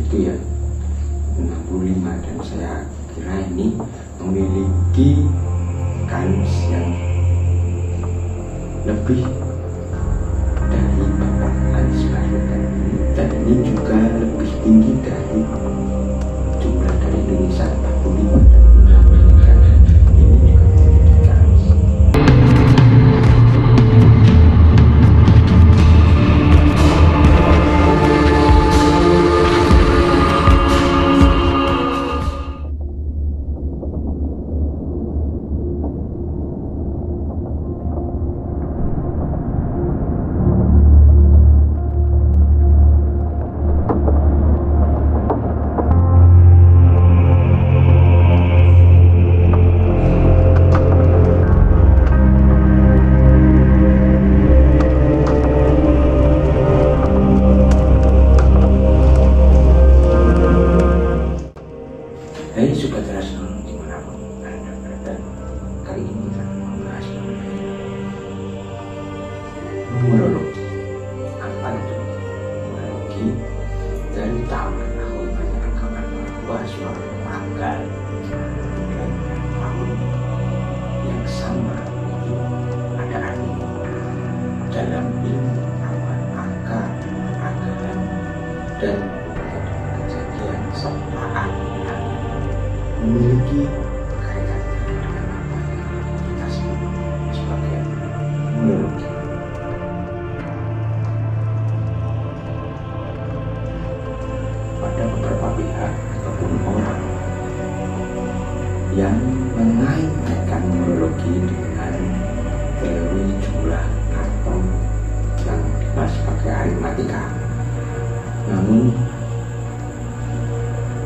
itu ya 65, dan saya kira ini memiliki kans yang lebih dari Bapak Anies Baswedan ini, dan ini juga lebih tinggi dari jumlah dari Indonesia 45, dan menunjukkan ini juga memiliki kans. Hai Sobat Rasional dimanapun Anda berada, kali ini kita akan membahas mengenai numerologi. Apa itu numerologi? Dari tahun ke tahun banyak anggapan bahwa suatu tanggal dan tahun yang sama itu ada artinya. Dalam ilmu pengetahuan angka, anggaran, dan kejadian serta artinya memiliki kaitan dengan apa yang kita sebut sebagai numerologi. Pada beberapa pihak ataupun orang yang mengaitkan numerologi dengan teori jumlah atom yang dikenal sebagai aritmatika, namun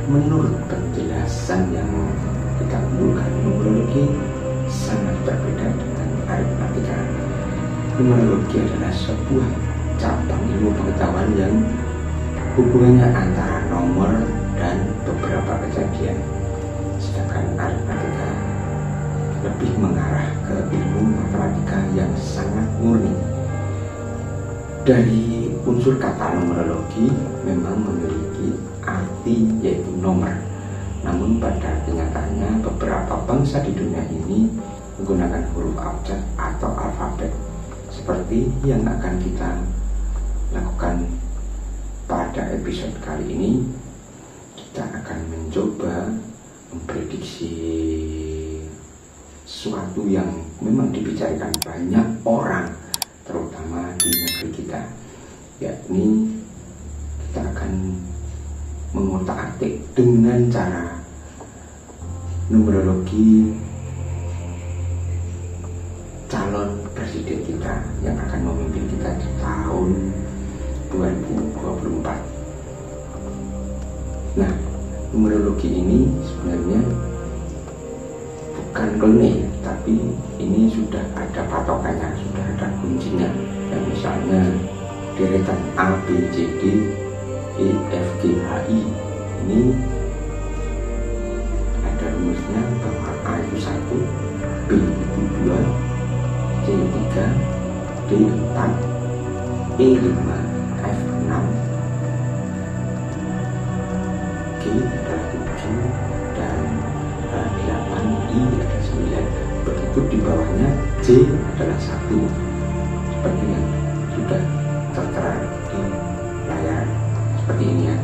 menurut penjelasan yang kita temukan, numerologi sangat berbeda dengan aritmatika. Numerologi adalah sebuah cabang ilmu pengetahuan yang hubungannya antara nomor dan beberapa kejadian, sedangkan aritmatika lebih mengarah ke ilmu matematika yang sangat murni. Dari unsur kata numerologi memang memiliki arti yaitu nomor, namun pada kenyataannya beberapa bangsa di dunia ini menggunakan huruf abjad atau alfabet, seperti yang akan kita lakukan pada episode kali ini. Kita akan mencoba memprediksi sesuatu yang memang dibicarakan banyak orang, terutama di negeri kita, yakni kita akan mengotak-atik dengan cara numerologi calon presiden kita yang akan memimpin kita di tahun 2024. Nah, numerologi ini sebenarnya bukan klinik, tapi ini sudah ada patokannya, sudah ada kuncinya. Yang misalnya deretan A, B, C, D, E, F, G, H, I, ini ada rumusnya bahwa A itu 1, B itu 2, C 3, D 4, E 5, F 6, G adalah 7, dan 8, I adalah 9. Begitu di bawahnya J adalah 1, seperti yang sudah tertera di layar seperti ini ya.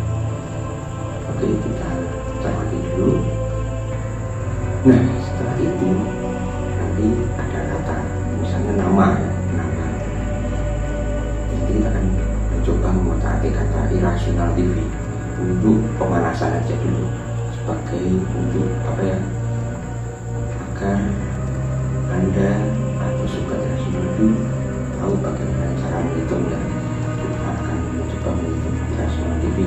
Oke, kita cermati dulu. Nah, setelah itu nanti ada kata misalnya nama ya, nama. Nanti kita akan mencoba mengotak-atik kata irasional TV untuk pemanasan aja dulu, sebagai untuk apa ya, agar Anda atau Sobat Rasional itu tahu bagaimana cara menghitungnya. Kita akan mencoba menghitung irasional TV.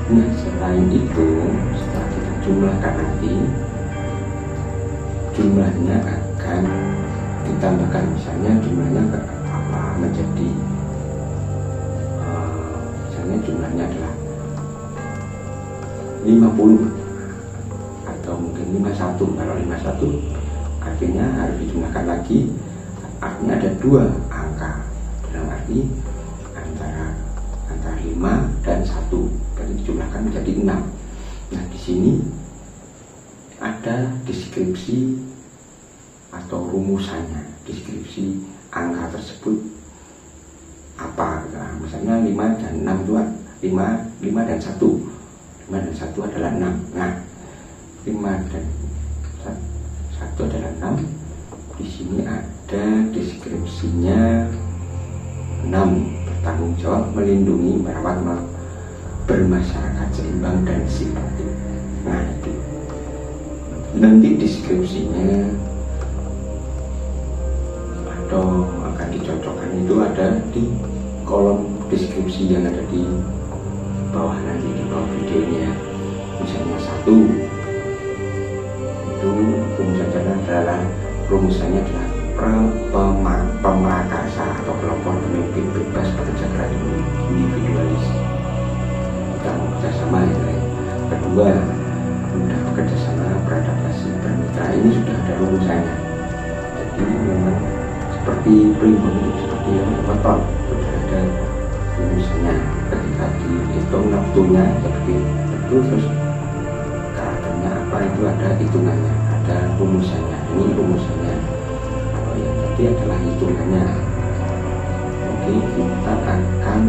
Nah, selain itu, setelah kita jumlahkan nanti, jumlahnya akan ditambahkan, misalnya jumlahnya apa menjadi misalnya jumlahnya adalah 50 atau mungkin 51. Kalau 51 artinya harus dijumlahkan lagi, artinya ada 2 angka, dalam arti antara 5 dan 1, berarti dijumlahkan dicocokkan menjadi 6. Nah, di sini ada deskripsi atau rumusannya, deskripsi angka tersebut apa. Nah, misalnya 5 dan 6 itu 5 dan 1. 5 dan 1 adalah 6. Nah, 5 dan 1 adalah 6. Di sini ada deskripsinya. 6, bertanggung jawab, melindungi, merawat, bermasyarakat seimbang dan simpatik. Nah, itu nanti deskripsinya atau akan dicocokkan itu ada di kolom deskripsi yang ada di bawah, nanti di bawah videonya. Misalnya 1 itu rumusannya adalah pemerakasa atau kelompok pemimpin bebas bekerja keras individualis. Kita bekerja sama ya. Kedua, mudah bekerja sama, beradaptasi, bermitra. Ini sudah ada rumusannya. Jadi memang seperti primbon, seperti weton, sudah ada rumusannya. Ketika dihitung waktunya seperti itu, terus karakternya apa itu ada hitungannya, ada rumusannya. Ini rumusannya. Kalau yang tadi adalah hitungannya. Oke, kita akan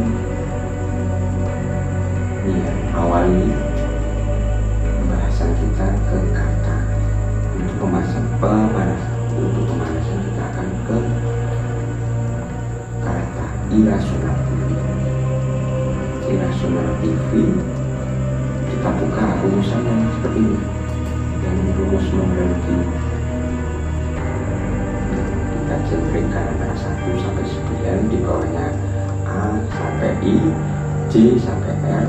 awali pembahasan kita ke kata. Untuk pemanasan kita akan ke kata irasional TV. Irasional TV, kita buka rumusannya seperti ini. Yang rumus numerologi kita jengkringkan antara 1 sampai 9, di bawahnya A sampai I, J sampai R,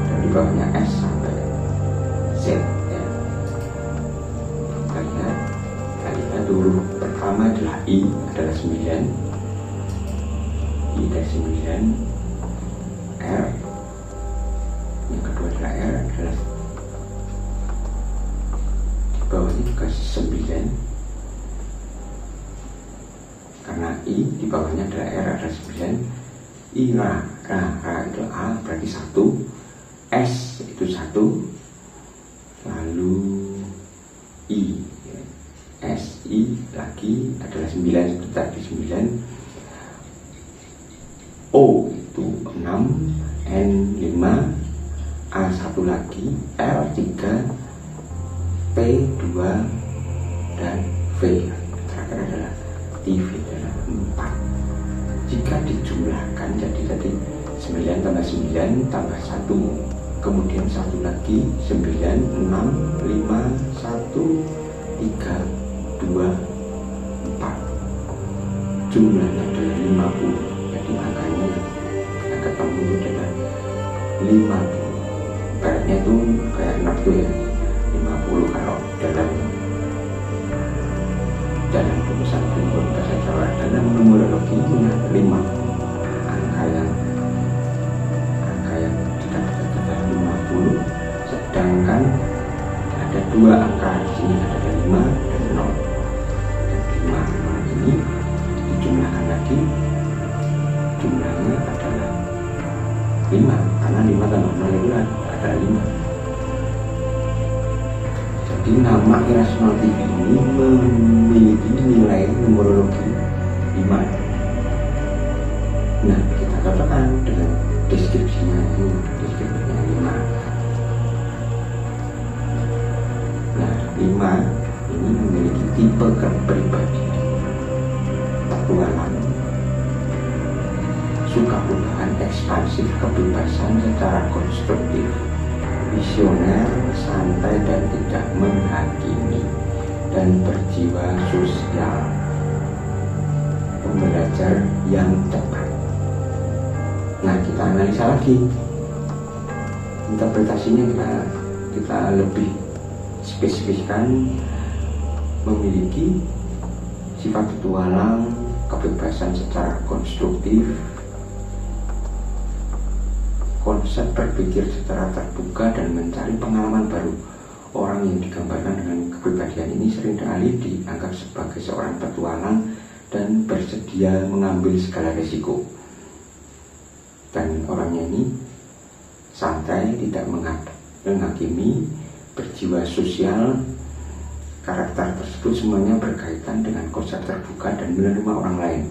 dan di bawahnya S sampai Z ya. Kita lihat dulu. Pertama adalah I adalah 9, I dari 9, R, yang kedua adalah R adalah di bawahnya juga 9, karena I di bawahnya adalah R adalah 9. I Ra itu A berarti 1, S itu 1, lalu I ya. S I lagi adalah 9 seperti tadi 9, O itu 6, N 5, A 1 lagi, L 3, P 2, dan V terakhir adalah TV adalah 4. Jika dijumlahkan jadi tadi 9 tambah 9 tambah 1, kemudian 1 lagi 9, 6, 5, 1, 3, 2, 4. Jumlahnya adalah 50. Jadi angkanya yang ketemu itu adalah 50. Ibaratnya itu kayak 6 tuh ya, 50 kalau dalam rumusan primbon bahasa Jawa, dalam numerologi itu 5. Angka yang didapatkan adalah 50, sedangkan ada 2 angka di sini, ada 5 dan 0. Dan 5 ini dijumlahkan lagi, jumlahnya adalah 5, karena 5 tambah 0 itu adalah 5. Jadi nama irasional TV ini memiliki nilai numerologi 5. Nah, kita cocokkan dengan deskripsinya ini, deskripsinya 5. Nah, 5 ini memiliki tipe kepribadian petualang, suka perubahan, ekspansif, kebebasan secara konstruktif, visioner, santai dan tidak menghakimi, dan berjiwa sosial, pembelajar yang cepat. Nah, kita analisa lagi interpretasinya, kita lebih spesifikkan, memiliki sifat petualang, kebebasan secara konstruktif, konsep berpikir secara terbuka dan mencari pengalaman baru. Orang yang digambarkan dengan kepribadian ini seringkali dianggap sebagai seorang petualang dan bersedia mengambil segala risiko. Dan orangnya ini santai, tidak menghakimi, berjiwa sosial. Karakter tersebut semuanya berkaitan dengan konsep terbuka dan menerima orang lain.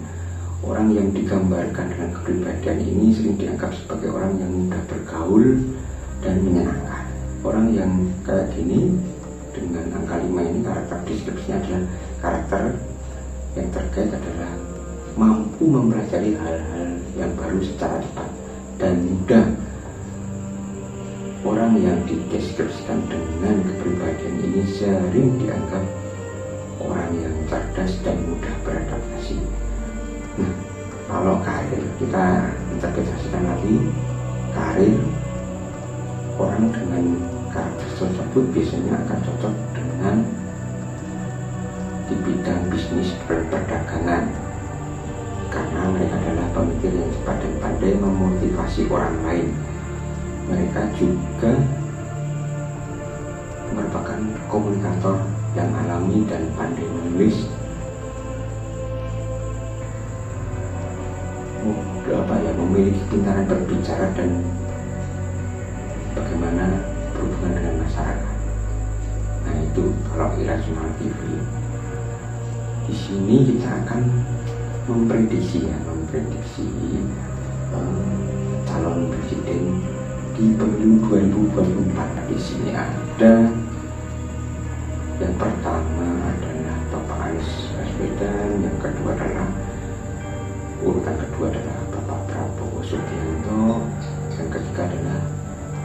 Orang yang digambarkan dengan kepribadian ini sering dianggap sebagai orang yang mudah bergaul dan menyenangkan. Orang yang kayak gini dengan angka 5 ini, karakter deskripsinya adalah karakter yang terkait adalah mampu mempelajari hal-hal yang baru secara cepat dan mudah. Orang yang dideskripsikan dengan kepribadian ini sering dianggap orang yang cerdas dan mudah beradaptasi. Nah, kalau karir, kita interpretasikan lagi karir. Orang dengan karakter tersebut biasanya akan cocok dengan di bidang bisnis perdagangan, karena mereka adalah pemikir yang cepat dan pandai memotivasi orang lain. Mereka juga merupakan komunikator yang alami dan pandai menulis, memiliki pintaran berbicara dan bagaimana berhubungan dengan masyarakat. Nah, itu kalau Irrational TV. Di sini kita akan memprediksi calon presiden di pemilu 2024. Di sini ada yang pertama adalah Bapak Anies Baswedan, yang kedua adalah urutan kedua adalah Bapak Prabowo Subianto, yang ketiga adalah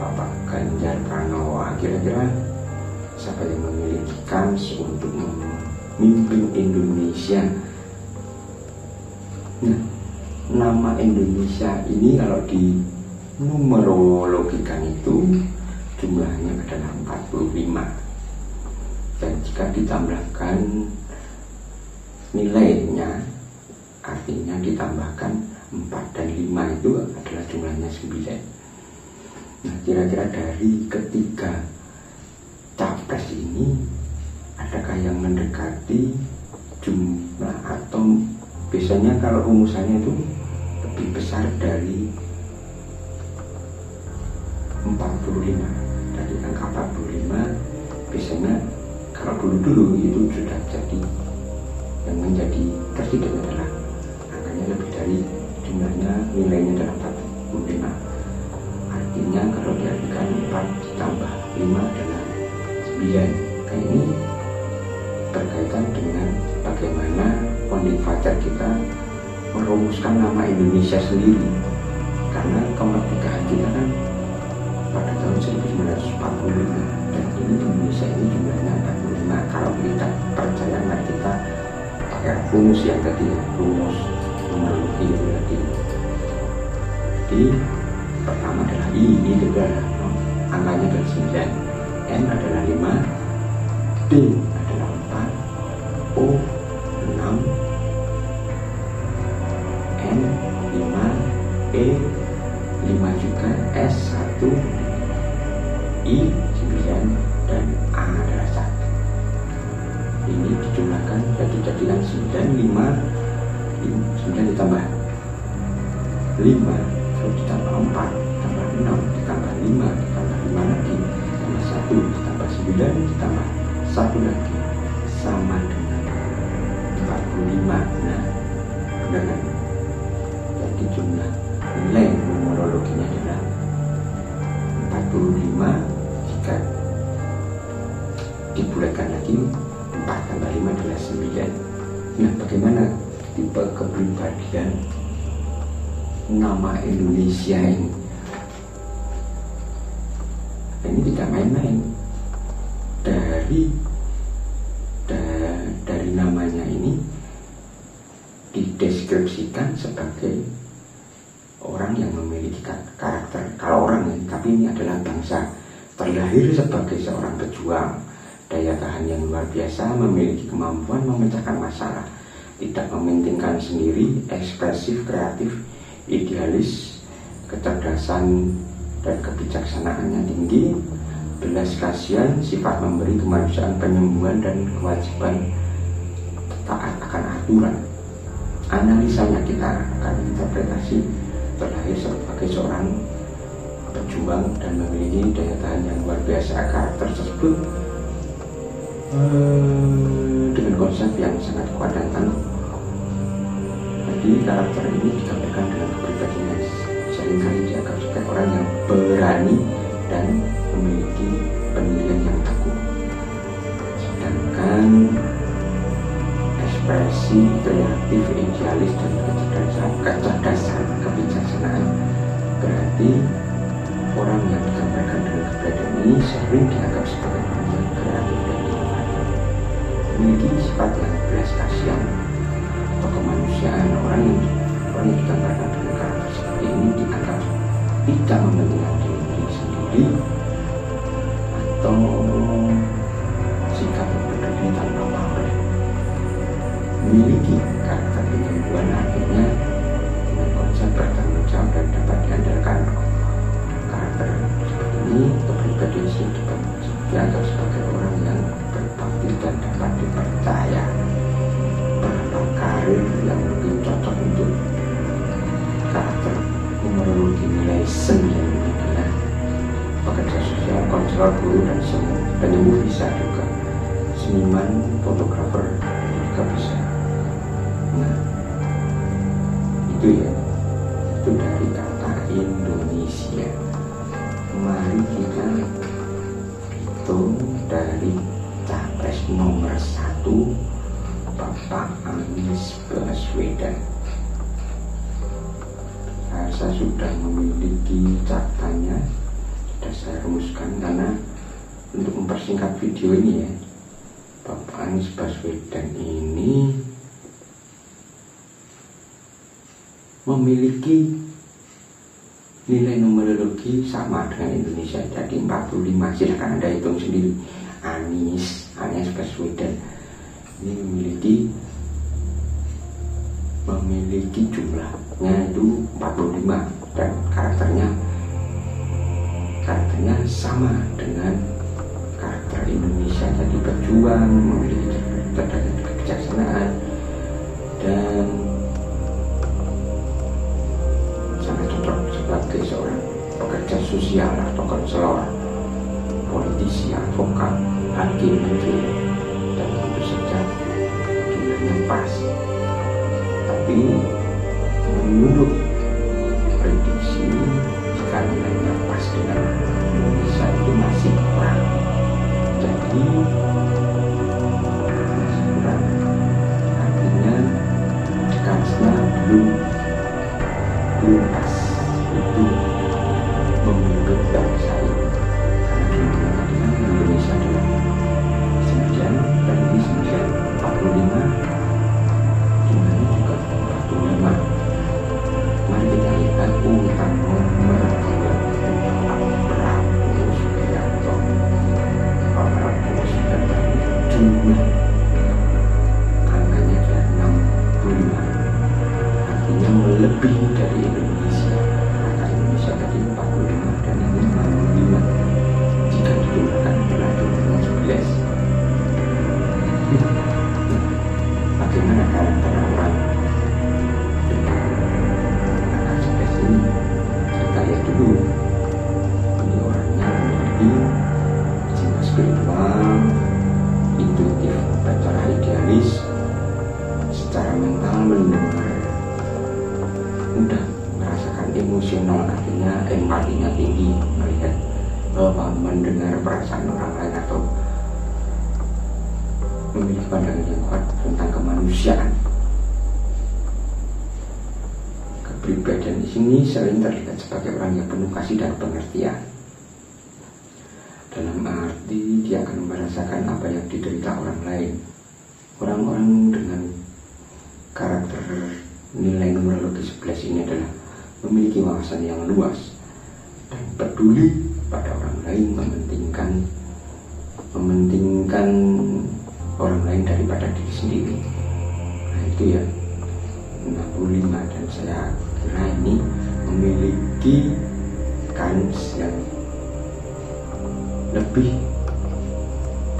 Bapak Ganjar Pranowo. Kira-kira siapa yang memiliki kans untuk memimpin Indonesia? Nah, nama Indonesia ini kalau di numerologikan itu jumlahnya adalah 45, dan jika ditambahkan nilainya, artinya ditambahkan 4 dan 5 itu adalah jumlahnya 9. Nah, kira-kira dari ketiga capres ini, adakah yang mendekati jumlah, atau biasanya kalau rumusannya itu lebih besar dari 45, dari angka 45 biasanya kalau dulu itu sudah jadi, yang menjadi presiden adalah angkanya lebih dari jumlahnya, nilainya adalah 45. Artinya kalau diartikan 4 ditambah 5 adalah 9. Nah, ini berkaitan dengan bagaimana founding father kita merumuskan nama Indonesia sendiri, karena kemerdekaan kita kan pada tahun 1945, dan ini Indonesia ini jumlahnya 45. Kalau kita percaya, nah kita pakai rumus yang tadi, rumus numerologi itu tadi. Jadi pertama adalah I itu adalah angkanya adalah 9, N adalah 5, D adalah 4, O 6, N 5, E 5 juga, S 1, I 9, dan A adalah 1. Ini dijumlahkan dan dijadikan 9 ditambah 5, terus ditambah 4, ditambah 6, ditambah 5, ditambah 5 lagi, ditambah 1, ditambah 9, ditambah 1 lagi, sama dengan 45. Nah, benar kan? Jadi jumlah nilai numerologinya adalah 45. Jika dibulatkan lagi, 4 tambah 5 adalah 9. Nah, bagaimana tipe kepribadian nama Indonesia ini? Ini tidak main-main. Dari namanya ini dideskripsikan sebagai orang yang memiliki karakter. Kalau orang ini, tapi ini adalah bangsa, terlahir sebagai seorang pejuang, daya tahan yang luar biasa, memiliki kemampuan memecahkan masalah, tidak mementingkan sendiri, ekspresif, kreatif, idealis, kecerdasan dan kebijaksanaannya tinggi, belas kasihan, sifat memberi, kemanusiaan, penyembuhan, dan kewajiban taat akan aturan. Analisanya kita akan interpretasi, terlahir sebagai seorang pejuang dan memiliki daya tahan yang luar biasa. Karakter tersebut dengan konsep yang sangat kuat dan tangguh. Jadi karakter ini digambarkan dengan kepribadian yang seringkali dianggap sebagai orang yang berani dan memiliki pendirian yang teguh. Sedangkan ekspresi kreatif, idealis, dan kecerdasan, kebijaksanaan berarti orang yang digambarkan dengan kepribadian ini sering dianggap sebagai orang yang kreatif dan inovatif, memiliki sifat yang belas kasihan atau kemanusiaan. Orang yang digambarkan dengan karakter seperti ini dianggap tidak mementingkan diri sendiri atau sikap yang berdiri tanpa pamrih. Memiliki karakter penyembuhan artinya dengan konsep bertanggung jawab dan dapat diandalkan. Karakter seperti ini kepribadian dianggap sebagai orang yang berbakti dan dapat dipercaya. Berapa karir yang lebih cocok untuk karakter numerologi nilai 9 adalah pekerja sosial, konselor, guru, dan penyembuh bisa juga, seniman, fotografer juga bisa. Nah, itu ya, itu dari kata Indonesia. Mari kita hitung dari capres nomor 1, Bapak Anies Baswedan. Saya sudah memiliki catatannya, sudah saya rumuskan karena untuk mempersingkat video ini ya, Bapak Anies Baswedan ini memiliki nilai numerologi sama dengan Indonesia, jadi 45. Silahkan Anda hitung sendiri. Anies Baswedan ini memiliki jumlahnya itu 45 dan karakternya sama dengan karakter Indonesia, jadi berjuang, memiliki kebijaksanaan, dan sangat cocok sebagai seorang pekerja sosial atau konselor, politisi, advokat, hakim, menteri, dan tentu saja jumlahnya pas. Tapi menurut prediksi, jika nilainya pas dengan Indonesia itu masih kurang, jadi masih kurang, artinya kansnya belum pas itu memimpin bangsa ini, karena Indonesia adalah 9 dan ini 945, jumlahnya juga 45. Mari kita lihat urutan nomor 2, Prabowo Subianto. Prabowo Subianto jumlah angkanya adalah 65, artinya melebihi dari Indonesia. Angka Indonesia tadi 45 dan ini 65. Jika dijumlahkan adalah jumlahnya 11. Bagaimana karakter orang dengan angka 11 ini? Kita lihat dulu. Ini orangnya memiliki jiwa spiritual, intuitif, secara idealis, secara mental mendengar, mudah merasakan emosional, artinya empatinya tinggi, melihat mendengar perasaan orang lain atau memiliki pandangan yang kuat tentang kemanusiaan. Kepribadian di sini sering terlihat sebagai orang yang penuh kasih dan pengertian. Dalam arti dia akan merasakan apa yang diderita orang lain. Orang-orang dengan karakter nilai numerologi 11 ini adalah memiliki wawasan yang luas dan peduli pada orang lain, mementingkan orang lain daripada diri sendiri. Nah itu ya 65, dan saya kira ini memiliki kans yang lebih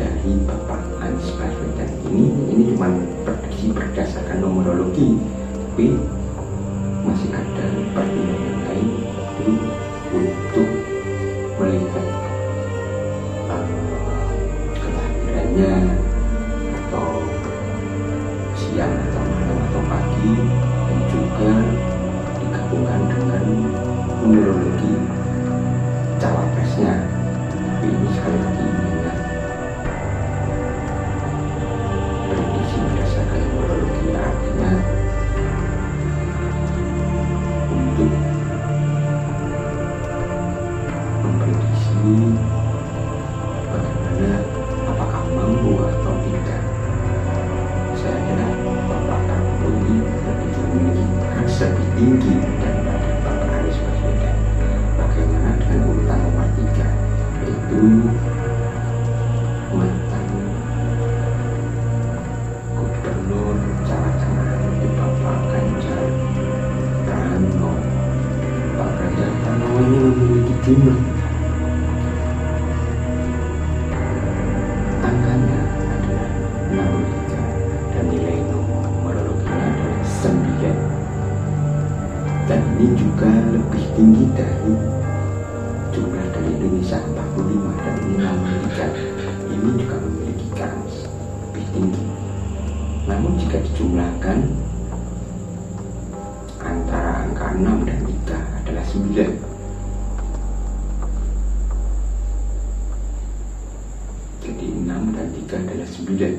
dari Bapak Anies Baswedan. Ini cuma prediksi berdasarkan numerologi, tapi masih ada pertimbangan lain di untuk melihat kelahirannya atau siang atau malam atau pagi, dan juga digabungkan dengan numerologi cawapresnya. Tapi ini sekali lagi ingat, prediksi berdasarkan numerologi artinya untuk memprediksi bagaimana apakah mampu atau tidak. Saya kira Bapak Prabowo ini memiliki kans lebih tinggi daripada Bapak Anies Baswedan. Bagaimana dengan urutan nomor 3, yaitu mantan Gubernur Jawa Tengah, yaitu Bapak Ganjar Pranowo. Pak Ganjar Pranowo ini memiliki jumlah angkanya adalah 63 dan nilai numerologinya adalah 9, dan ini juga lebih tinggi dari jumlah dari Indonesia 45, dan ini 63. Ini juga memiliki kans lebih tinggi. Namun jika dijumlahkan antara angka 6 dan 3 adalah 9. Jadi 6 dan 3 adalah 9.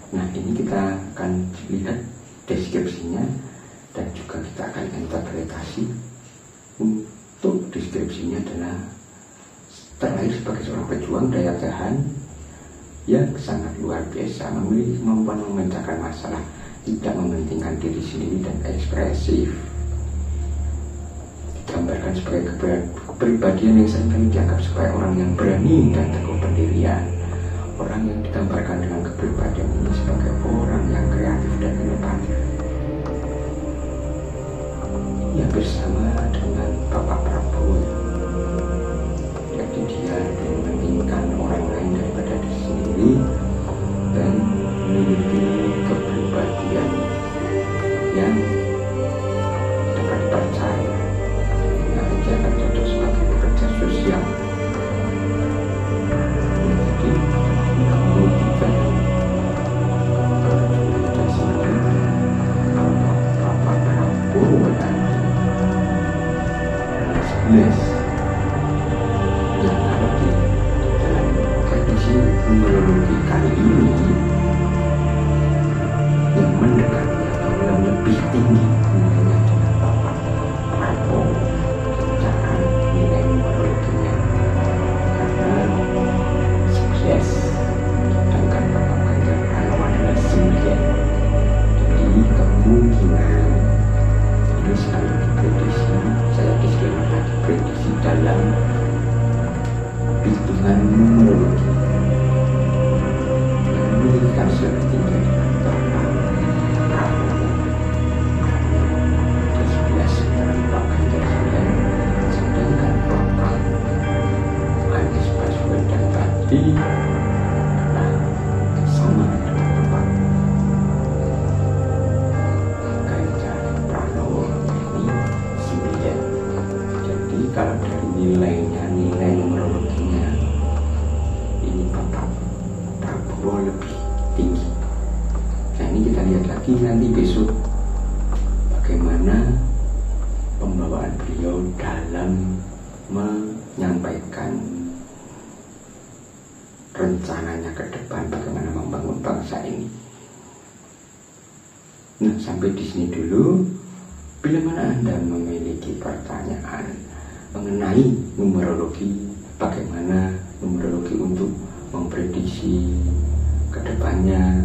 Nah, ini kita akan lihat deskripsinya dan juga kita akan interpretasi. Untuk deskripsinya adalah terlahir sebagai seorang pejuang daya tahan yang sangat luar biasa, memiliki kemampuan memecahkan masalah, tidak mementingkan diri sendiri, dan ekspresif. Digambarkan sebagai kepribadian yang seringkali dianggap sebagai orang yang berani dan teguh pendirian. Orang yang digambarkan dengan kepribadian ini sebagai orang yang kreatif dan inovatif. Ya, bersama dengan Bapak Prabowo, jadi dia mementingkan orang lain daripada diri sendiri dan memiliki kepribadian yang dapat dipercaya. Nah, dia akan cocok sebagai pekerja sosial. Jadi kamu juga Bapak Prabowo nanti 11 yang ada di dalam prediksi numerologi kali ini, yang mendekati atau yang lebih tinggi nilainya dengan Bapak Prabowo secara nilai numerologinya, karena 11, sedangkan Bapak Ganjar Pranowo adalah 9. Jadi kemungkinan ini sekali lagi prediksi, saya disclaimer lagi, prediksi dalam hitungan numerologi yang memiliki kans lebih tinggi dengan Bapak Prabowo. Ada 11 dan Pak Ganjar 9, sedangkan Bapak Anies Baswedan tadi adalah sama dengan Bapak Ganjar Pranowo, ini 9. Jadi kalau dari nilainya, nilai numerologinya, ini Bapak Prabowo lebih tinggi. Nah, ini kita lihat lagi nanti besok bagaimana pembawaan beliau dalam menyampaikan rencananya ke depan, bagaimana membangun bangsa ini. Nah, sampai di sini dulu. Bila mana Anda memiliki pertanyaan mengenai numerologi, bagaimana numerologi untuk memprediksi ke depannya,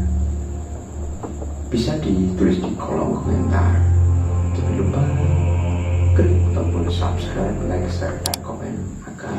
bisa ditulis di kolom komentar. Jangan lupa klik tombol subscribe, like, share, dan komen agar